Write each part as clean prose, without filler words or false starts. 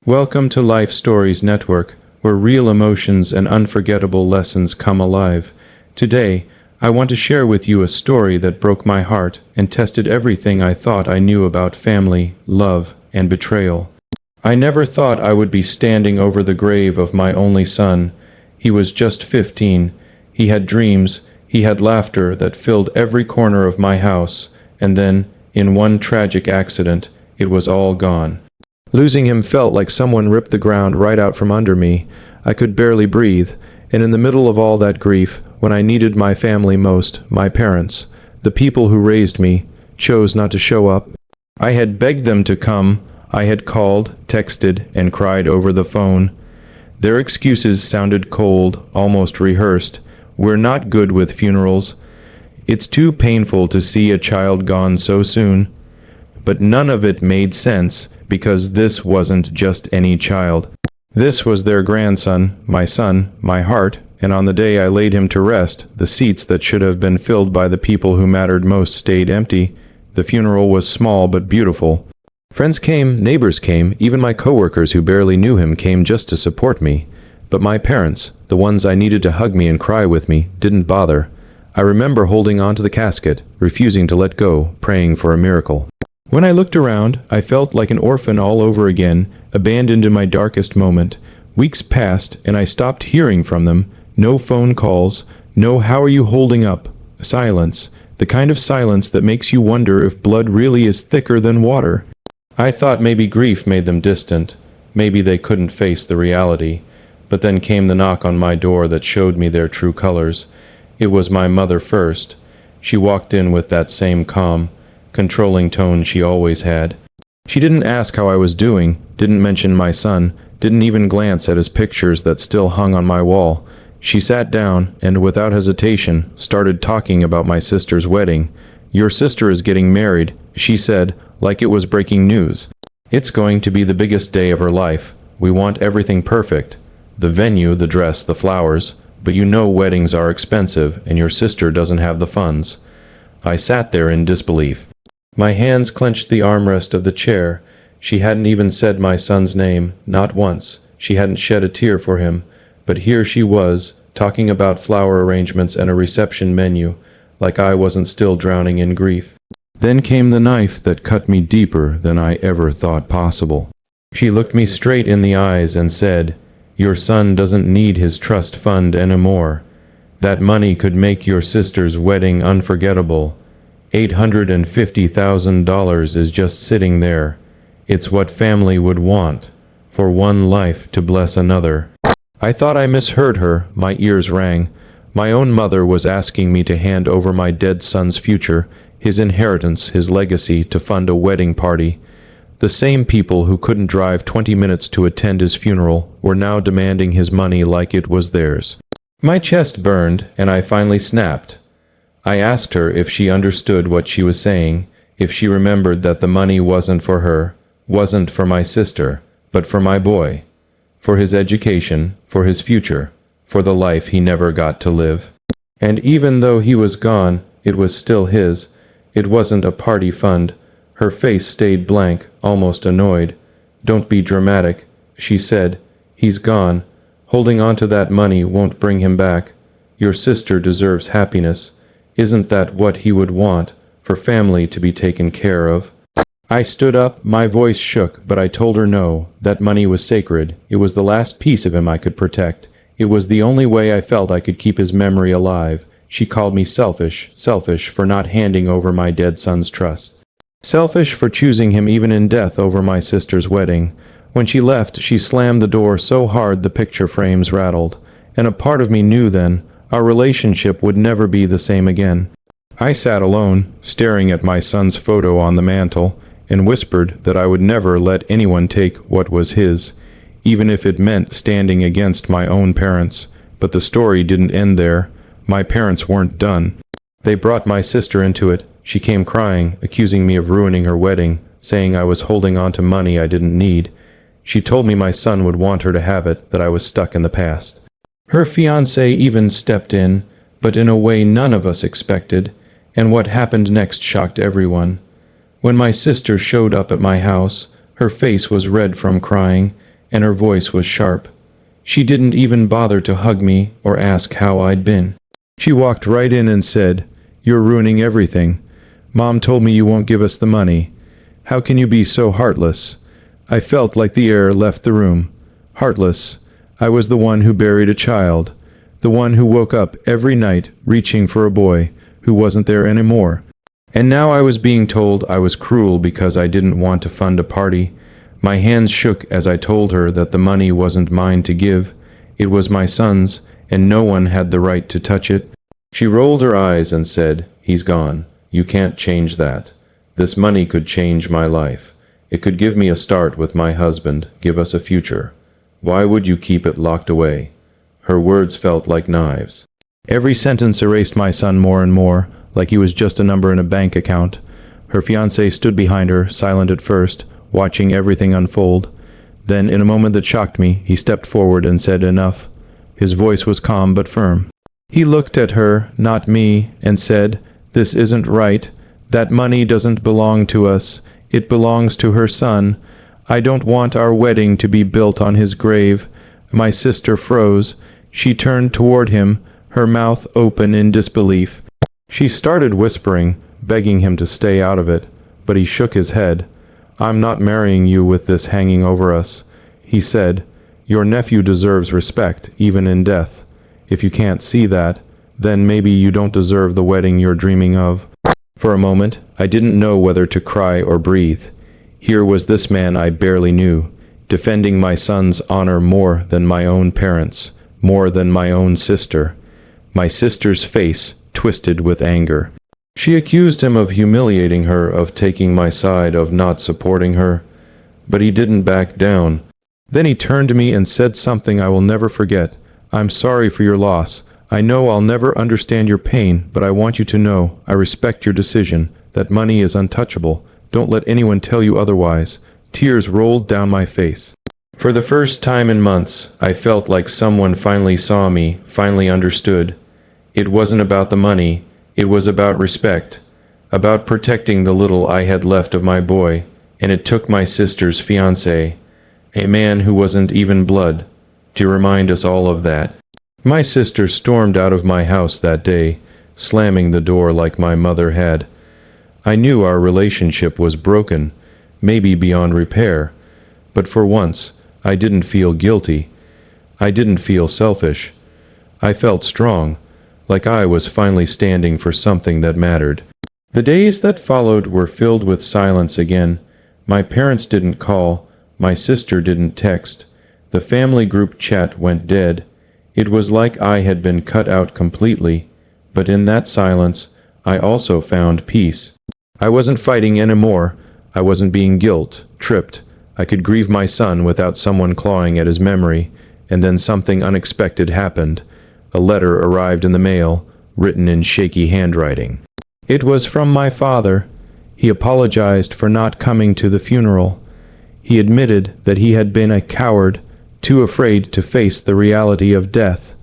Welcome to Life Stories Network, where real emotions and unforgettable lessons come alive. Today, I want to share with you a story that broke my heart and tested everything I thought I knew about family, love, and betrayal. I never thought I would be standing over the grave of my only son. He was just 15. He had dreams, he had laughter that filled every corner of my house, and then, in one tragic accident, it was all gone. Losing him felt like someone ripped the ground right out from under me. I could barely breathe, and in the middle of all that grief, when I needed my family most, my parents, the people who raised me, chose not to show up. I had begged them to come. I had called, texted, and cried over the phone. Their excuses sounded cold, almost rehearsed. We're not good with funerals. It's too painful to see a child gone so soon. But none of it made sense, because this wasn't just any child. This was their grandson, my son, my heart, and on the day I laid him to rest, the seats that should have been filled by the people who mattered most stayed empty. The funeral was small but beautiful. Friends came, neighbors came, even my coworkers who barely knew him came just to support me. But my parents, the ones I needed to hug me and cry with me, didn't bother. I remember holding on to the casket, refusing to let go, praying for a miracle. When I looked around, I felt like an orphan all over again, abandoned in my darkest moment. Weeks passed, and I stopped hearing from them. No phone calls, no "how are you holding up?" Silence, the kind of silence that makes you wonder if blood really is thicker than water. I thought maybe grief made them distant. Maybe they couldn't face the reality. But then came the knock on my door that showed me their true colors. It was my mother first. She walked in with that same calm, controlling tone she always had. She didn't ask how I was doing, didn't mention my son, didn't even glance at his pictures that still hung on my wall. She sat down and, without hesitation, started talking about my sister's wedding. "Your sister is getting married," she said, like it was breaking news. "It's going to be the biggest day of her life. We want everything perfect. The venue, the dress, the flowers. But you know weddings are expensive, and your sister doesn't have the funds." I sat there in disbelief. My hands clenched the armrest of the chair. She hadn't even said my son's name, not once. She hadn't shed a tear for him. But here she was, talking about flower arrangements and a reception menu, like I wasn't still drowning in grief. Then came the knife that cut me deeper than I ever thought possible. She looked me straight in the eyes and said, "Your son doesn't need his trust fund anymore. That money could make your sister's wedding unforgettable. $850,000 is just sitting there. It's what family would want, for one life to bless another." I thought I misheard her. My ears rang. My own mother was asking me to hand over my dead son's future, his inheritance, his legacy, to fund a wedding party. The same people who couldn't drive 20 minutes to attend his funeral were now demanding his money like it was theirs. My chest burned, and I finally snapped. I asked her if she understood what she was saying, if she remembered that the money wasn't for her, wasn't for my sister, but for my boy, for his education, for his future, for the life he never got to live. And even though he was gone, it was still his. It wasn't a party fund. Her face stayed blank, almost annoyed. "Don't be dramatic," she said. "He's gone. Holding on to that money won't bring him back. Your sister deserves happiness. Isn't that what he would want, for family to be taken care of?" I stood up, my voice shook, but I told her no, that money was sacred. It was the last piece of him I could protect. It was the only way I felt I could keep his memory alive. She called me selfish for not handing over my dead son's trust. Selfish for choosing him even in death over my sister's wedding. When she left, she slammed the door so hard the picture frames rattled. And a part of me knew then, our relationship would never be the same again. I sat alone, staring at my son's photo on the mantel, and whispered that I would never let anyone take what was his, even if it meant standing against my own parents. But the story didn't end there. My parents weren't done. They brought my sister into it. She came crying, accusing me of ruining her wedding, saying I was holding on to money I didn't need. She told me my son would want her to have it, that I was stuck in the past. Her fiancé even stepped in, but in a way none of us expected, and what happened next shocked everyone. When my sister showed up at my house, her face was red from crying, and her voice was sharp. She didn't even bother to hug me or ask how I'd been. She walked right in and said, "You're ruining everything. Mom told me you won't give us the money. How can you be so heartless?" I felt like the air left the room. Heartless. I was the one who buried a child, the one who woke up every night reaching for a boy who wasn't there anymore. And now I was being told I was cruel because I didn't want to fund a party. My hands shook as I told her that the money wasn't mine to give. It was my son's, and no one had the right to touch it. She rolled her eyes and said, "He's gone. You can't change that. This money could change my life. It could give me a start with my husband, give us a future. Why would you keep it locked away?" Her words felt like knives. Every sentence erased my son more and more, like he was just a number in a bank account. Her fiancé stood behind her, silent at first, watching everything unfold. Then, in a moment that shocked me, he stepped forward and said, "Enough." His voice was calm but firm. He looked at her, not me, and said, "This isn't right. That money doesn't belong to us. It belongs to her son. I don't want our wedding to be built on his grave." My sister froze. She turned toward him, her mouth open in disbelief. She started whispering, begging him to stay out of it, but he shook his head. "I'm not marrying you with this hanging over us," he said. "Your nephew deserves respect, even in death. If you can't see that, then maybe you don't deserve the wedding you're dreaming of." For a moment, I didn't know whether to cry or breathe. Here was this man I barely knew, defending my son's honor more than my own parents, more than my own sister. My sister's face twisted with anger. She accused him of humiliating her, of taking my side, of not supporting her. But he didn't back down. Then he turned to me and said something I will never forget. "I'm sorry for your loss. I know I'll never understand your pain, but I want you to know I respect your decision. That money is untouchable. Don't let anyone tell you otherwise." Tears rolled down my face. For the first time in months, I felt like someone finally saw me, finally understood. It wasn't about the money. It was about respect, about protecting the little I had left of my boy, and it took my sister's fiancé, a man who wasn't even blood, to remind us all of that. My sister stormed out of my house that day, slamming the door like my mother had. I knew our relationship was broken, maybe beyond repair, but for once, I didn't feel guilty. I didn't feel selfish. I felt strong, like I was finally standing for something that mattered. The days that followed were filled with silence again. My parents didn't call. My sister didn't text. The family group chat went dead. It was like I had been cut out completely, but in that silence, I also found peace. I wasn't fighting anymore. I wasn't being tripped. I could grieve my son without someone clawing at his memory, and then something unexpected happened. A letter arrived in the mail, written in shaky handwriting. It was from my father. He apologized for not coming to the funeral. He admitted that he had been a coward, too afraid to face the reality of death.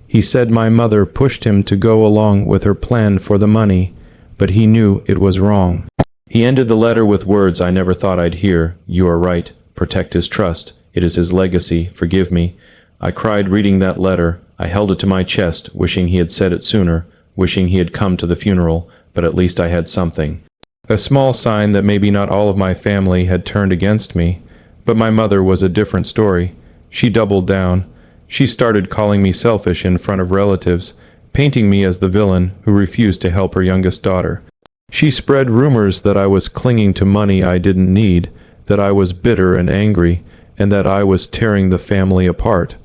He said my mother pushed him to go along with her plan for the money, but he knew it was wrong. He ended the letter with words I never thought I'd hear. "You are right. Protect his trust. It is his legacy. Forgive me." I cried reading that letter. I held it to my chest, wishing he had said it sooner, wishing he had come to the funeral, but at least I had something. A small sign that maybe not all of my family had turned against me, but my mother was a different story. She doubled down. She started calling me selfish in front of relatives, painting me as the villain who refused to help her youngest daughter. She spread rumors that I was clinging to money I didn't need, that I was bitter and angry, and that I was tearing the family apart.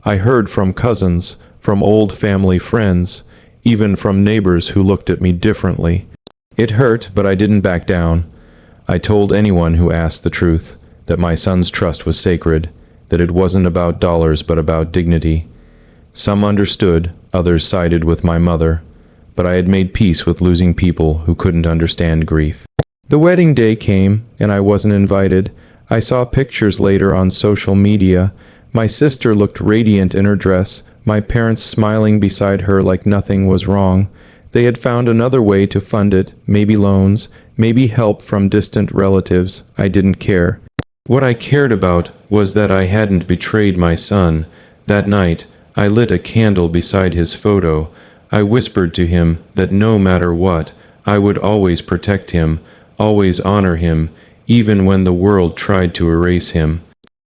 I heard from cousins, from old family friends, even from neighbors who looked at me differently. It hurt, but I didn't back down. I told anyone who asked the truth, that my son's trust was sacred, that it wasn't about dollars but about dignity. Some understood, others sided with my mother, but I had made peace with losing people who couldn't understand grief. The wedding day came, and I wasn't invited. I saw pictures later on social media. My sister looked radiant in her dress, my parents smiling beside her like nothing was wrong. They had found another way to fund it, maybe loans, maybe help from distant relatives. I didn't care. What I cared about was that I hadn't betrayed my son. That night, I lit a candle beside his photo. I whispered to him that no matter what, I would always protect him, always honor him, even when the world tried to erase him.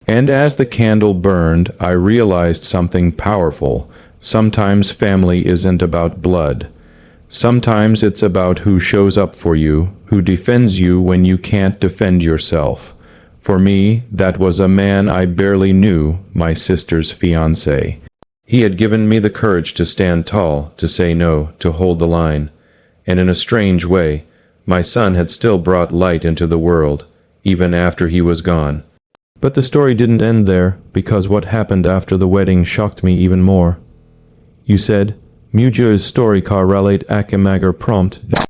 And as the candle burned, I realized something powerful. Sometimes family isn't about blood. Sometimes it's about who shows up for you, who defends you when you can't defend yourself. For me, that was a man I barely knew, my sister's fiancé. He had given me the courage to stand tall, to say no, to hold the line. And in a strange way, my son had still brought light into the world, even after he was gone. But the story didn't end there, because what happened after the wedding shocked me even more. You said, Mujur's story ka relate akamagar prompt.